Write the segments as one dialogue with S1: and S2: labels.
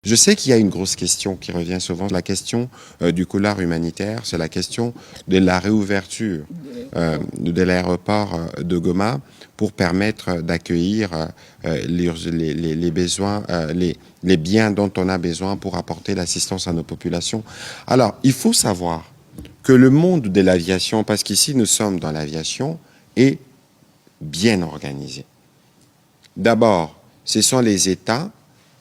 S1: Je sais qu'il y a une grosse question qui revient souvent, la question du couloir humanitaire, c'est la question de la réouverture de l'aéroport de Goma pour permettre d'accueillir les besoins, les biens dont on a besoin pour apporter l'assistance à nos populations. Alors, il faut savoir que le monde de l'aviation, parce qu'ici nous sommes dans l'aviation, est bien organisé. D'abord, ce sont les États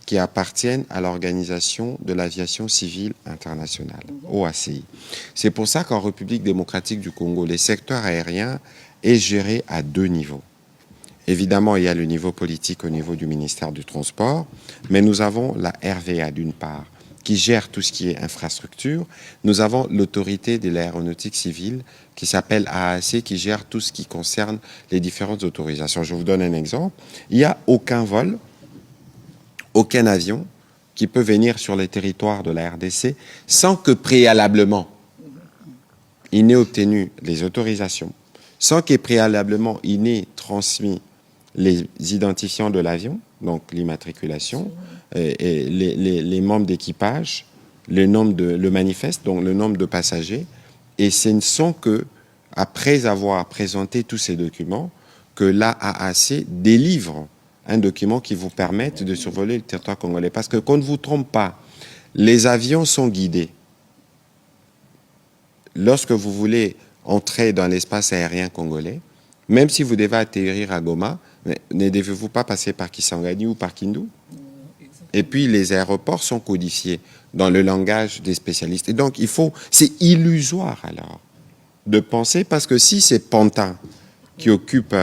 S1: qui appartiennent à l'Organisation de l'Aviation Civile Internationale, OACI. C'est pour ça qu'en République démocratique du Congo, les secteurs aériens est géré à deux niveaux. Évidemment, il y a le niveau politique au niveau du ministère du Transport, mais nous avons la RVA d'une part, qui gère tout ce qui est infrastructure. Nous avons l'autorité de l'aéronautique civile qui s'appelle AAC, qui gère tout ce qui concerne les différentes autorisations. Je vous donne un exemple. Il n'y a aucun vol, aucun avion qui peut venir sur le territoire de la RDC sans que préalablement il n'ait obtenu les autorisations, sans que préalablement il n'ait transmis les identifiants de l'avion, donc l'immatriculation, et les membres d'équipage, le manifeste, donc le nombre de passagers, et ce ne sont que après avoir présenté tous ces documents que l'AAC délivre un document qui vous permette de survoler le territoire congolais. Parce que qu'on ne vous trompe pas, les avions sont guidés. Lorsque vous voulez entrer dans l'espace aérien congolais, même si vous devez atterrir à Goma, ne devez-vous pas passer par Kisangani ou par Kindu? Et puis les aéroports sont codifiés dans le langage des spécialistes. Et donc c'est illusoire alors de penser, parce que si c'est Pantin qui occupe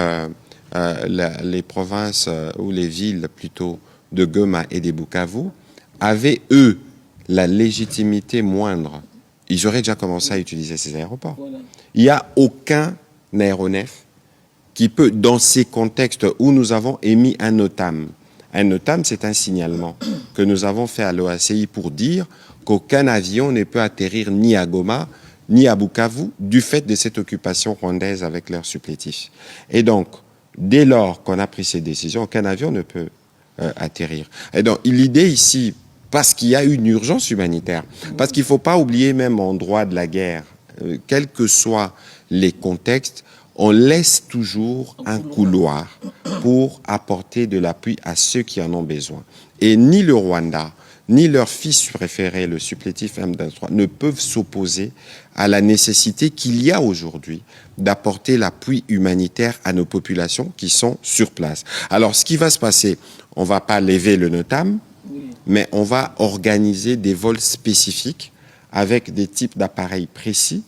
S1: les provinces ou les villes plutôt de Goma et des Bukavu, avaient eux la légitimité moindre, ils auraient déjà commencé à utiliser ces aéroports. Il n'y a aucun aéronef qui peut, dans ces contextes où nous avons émis un NOTAM. Un NOTAM, c'est un signalement que nous avons fait à l'OACI pour dire qu'aucun avion ne peut atterrir ni à Goma, ni à Bukavu, du fait de cette occupation rwandaise avec leurs supplétifs. Et donc, dès lors qu'on a pris ces décisions, aucun avion ne peut atterrir. Et donc, l'idée ici, parce qu'il y a une urgence humanitaire, parce qu'il ne faut pas oublier même en droit de la guerre, quels que soient les contextes, on laisse toujours un couloir pour apporter de l'appui à ceux qui en ont besoin. Et ni le Rwanda, ni leur fils préféré, le supplétif M23, ne peuvent s'opposer à la nécessité qu'il y a aujourd'hui d'apporter l'appui humanitaire à nos populations qui sont sur place. Alors, ce qui va se passer, on ne va pas lever le NOTAM, mais on va organiser des vols spécifiques avec des types d'appareils précis,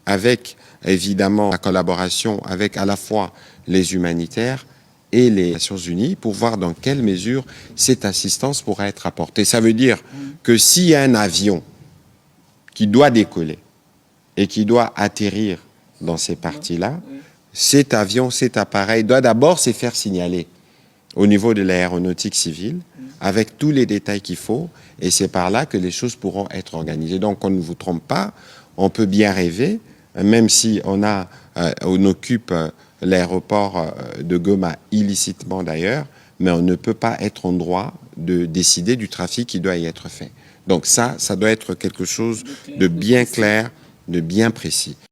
S1: avec évidemment la collaboration avec à la fois les humanitaires et les Nations Unies pour voir dans quelle mesure cette assistance pourra être apportée. Ça veut dire que s'il y a un avion qui doit décoller et qui doit atterrir dans ces parties-là, cet avion, cet appareil doit d'abord se faire signaler au niveau de l'aéronautique civile avec tous les détails qu'il faut, et c'est par là que les choses pourront être organisées. Donc on ne vous trompe pas, on peut bien rêver, même si on occupe l'aéroport de Goma illicitement d'ailleurs, mais on ne peut pas être en droit de décider du trafic qui doit y être fait. Donc ça doit être quelque chose de bien clair, de bien précis.